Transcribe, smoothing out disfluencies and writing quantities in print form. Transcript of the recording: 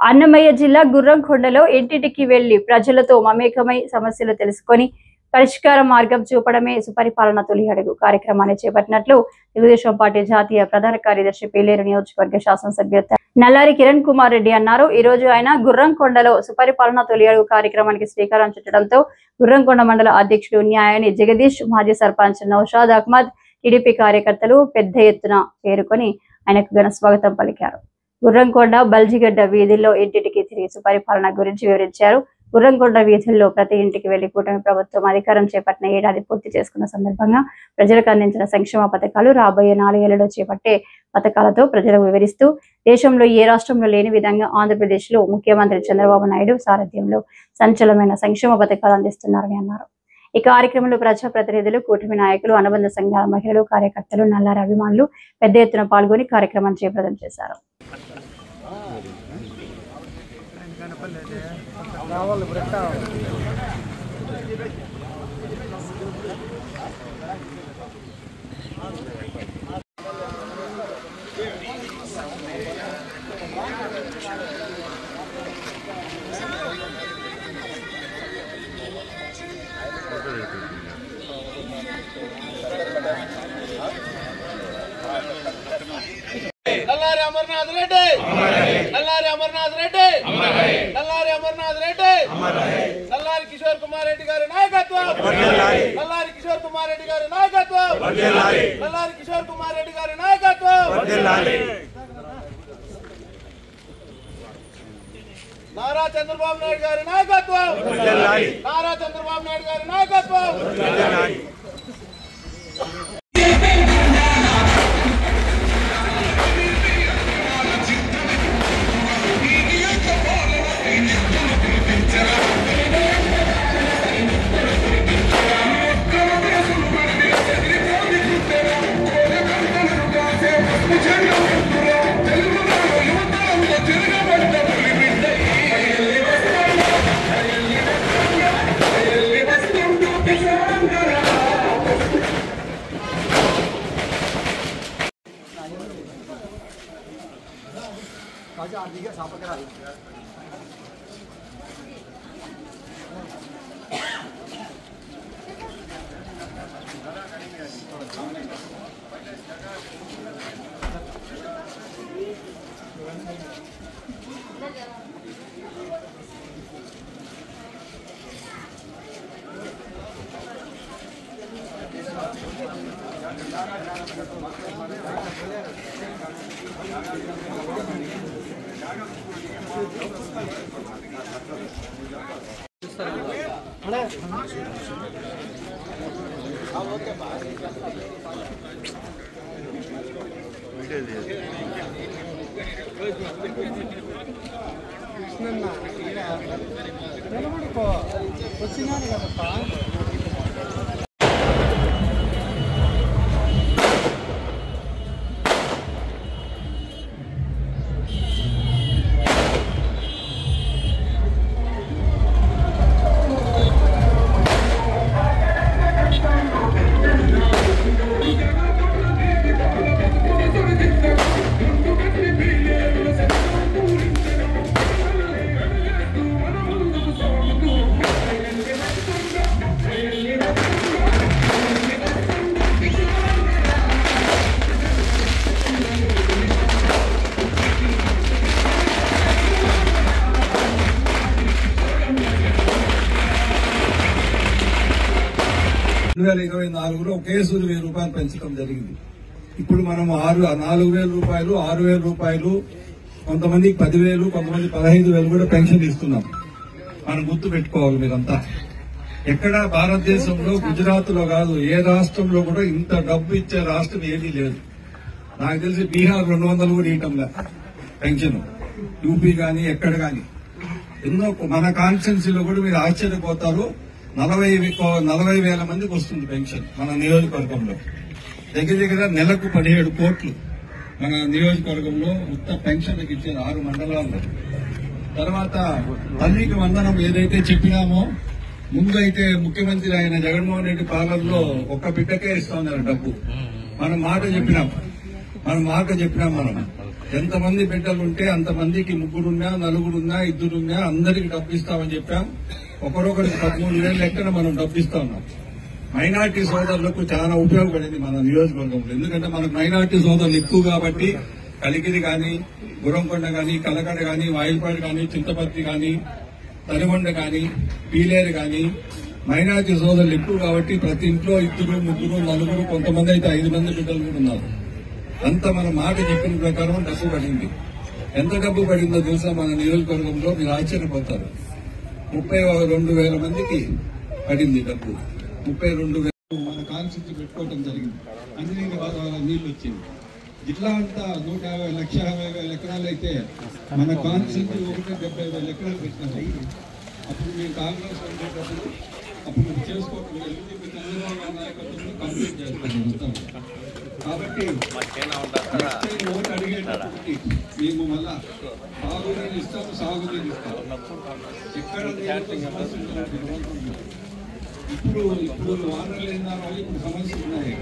అన్నమయ్య జిల్లా గుర్రంకొండలో ఇంటింటికి వెళ్లి ప్రజలతో మమేకమై సమస్యలు తెలుసుకొని పరిష్కార మార్గం చూపడమే సుపరిపాలన తొలి అడుగు కార్యక్రమాన్ని చేపట్టినట్లు తెలుగుదేశం పార్టీ జాతీయ ప్రధాన కార్యదర్శి పేలేరు నియోజకవర్గ శాసనసభ్యులు నల్లారి కిరణ్ కుమార్ రెడ్డి అన్నారు. ఈ రోజు ఆయన గుర్రంకొండలో సుపరిపాలన తొలి అడుగు కార్యక్రమానికి శ్రీకారం చుట్టడంతో గుర్రంకొండ మండల అధ్యక్షుడు న్యాయని జగదీష్, మాజీ సర్పంచ్ నౌషాద్ అహ్మద్, టీడీపీ కార్యకర్తలు పెద్ద ఎత్తున చేరుకొని ఆయనకు ఘన స్వాగతం పలికారు. గుర్రంకొండ బల్జిగడ్డ వీధుల్లో ఇంటింటికి తిరిగి సుపరిపాలన గురించి వివరించారు. గుర్రంకొండ వీధుల్లో ప్రతి ఇంటికి వెళ్లి కూటమి ప్రభుత్వం అధికారం చేపట్టిన ఏడాది పూర్తి చేసుకున్న సందర్భంగా ప్రజలకు అందించిన సంక్షేమ పథకాలు, రాబోయే 4 ఏళ్లలో చేపట్టే పథకాలతో ప్రజలకు వివరిస్తూ దేశంలో ఏ రాష్ట్రంలో లేని విధంగా ఆంధ్రప్రదేశ్ లో ముఖ్యమంత్రి చంద్రబాబు నాయుడు సారథ్యంలో సంచలనమైన సంక్షేమ పథకాలు అందిస్తున్నారని అన్నారు. ఈ కార్యక్రమంలో ప్రజాప్రతినిధులు, కూటమి నాయకులు, అనుబంధ సంఘాల మహిళలు, కార్యకర్తలు, నల్లారి అభిమానులు పెద్ద ఎత్తున పాల్గొని కార్యక్రమాన్ని జయప్రదం చేశారు. నల్లారి అమర్నాథ్ రెడ్డి, నల్లారి అమర్నాథ్ రెడ్డి, నల్లారి అమర్నాథ్ రెడ్డి, నల్లారి కిషోర్ కుమార్ రెడ్డి గారి నాయకత్వం, నల్లారి కిషోర్ కుమార్ రెడ్డి గారి నాయకత్వం, నల్లారి కిషోర్ కుమార్ రెడ్డి గారి నాయకత్వం, నారా చంద్రబాబు నాయుడు గారి నాయకత్వం, నారా చంద్రబాబు నాయుడు గారి నాయకత్వం. వచ్చినారు కదప్పా. ఒకేసారి 1000 రూపాయలు పెంచడం జరిగింది. ఇప్పుడు మనం 4,000 రూపాయలు, 6,000 రూపాయలు, కొంతమందికి 10,000, కొంతమంది 15,000 కూడా పెన్షన్ ఇస్తున్నాం. మనం గుర్తు పెట్టుకోవాలి. మీరంతా ఎక్కడ భారతదేశంలో, గుజరాత్ లో కాదు, ఏ రాష్ట్రంలో కూడా ఇంత డబ్బు ఇచ్చే రాష్ట్రం ఏదీ లేదు. నాకు తెలిసి బీహార్ 200 కూడా ఇవ్వటంలే పెన్షన్, యూపీ గాని ఎక్కడ గాని. ఎన్నో మన కాన్స్టిట్యున్సీలో కూడా మీరు ఆశ్చర్యపోతారు. 40,000 మందికి వస్తుంది పెన్షన్ మన నియోజకవర్గంలో. దగ్గర నెలకు 17 కోట్లు మన నియోజకవర్గంలో మొత్తం పెన్షన్లకు ఇచ్చారు 6 మండలాల్లో. తర్వాత తల్లికి వందనం ఏదైతే చెప్పినామో, ముందు అయితే ముఖ్యమంత్రి ఆయన జగన్మోహన్ రెడ్డి పాలనలో ఒక్క బిడ్డకే ఇస్తా ఉన్నారు డబ్బు. మనం మాట చెప్పినాం మనం ఎంతమంది బిడ్డలు ఉంటే అంతమందికి ముగ్గురున్నా, నలుగురున్నా, ఇద్దరున్నా అందరికి డబ్బు ఇస్తామని చెప్పాం. ఒకరొకరికి 13,000 లెక్కన మనం డబ్బు ఇస్తా ఉన్నాం. మైనార్టీ సోదరులకు చాలా ఉపయోగపడింది మన నియోజకవర్గంలో. ఎందుకంటే మనకు మైనార్టీ సోదరులు ఎక్కువ కాబట్టి కలికిరి కానీ, గురంకొండ కానీ, కలకడ కానీ, వాయిల్పాడు కానీ, చింతపర్తి కానీ, తరిగొండ కానీ, పీలేరు కానీ మైనార్టీ సోదరులు ఎక్కువ కాబట్టి ప్రతి ఇంట్లో 2, 3, 4 కొంతమంది అయితే 5 మంది బిడ్డలు కూడా ఉన్నారు. అంత మన మాట చెప్పిన ప్రకారం డబ్బు పడింది. ఎంత డబ్బు పడిందో తెలుసా మన నియోజకవర్గంలో? మీరు ఆశ్చర్యపోతారు. 32,000 మందికి పడింది డబ్బు. 32,000 మన కాన్స్టిట్యూన్సీ పెట్టుకోవడం జరిగింది. అన్ని నీళ్లు వచ్చింది. జిల్లా అంతా 1,50,000 ఎకరాలు అయితే మన కాన్స్టిట్యూన్సీ 1,70,000 ఎకరాలు పెట్టినారు. అప్పుడు మేము కాంగ్రెస్ ఉండేటప్పుడు అప్పుడు చేసుకోవడం చంద్రబాబు నాయకత్వంలో కంప్లీట్ చేస్తాం. కాబట్టి ఓటు అడిగేటప్పటికి మేము మళ్ళా సాగునీరు ఇస్తాము, సాగునీరు ఇస్తాము. ఎక్కడ ఇప్పుడు వానలు లేని ఇప్పుడు సమస్యలు ఉన్నాయి.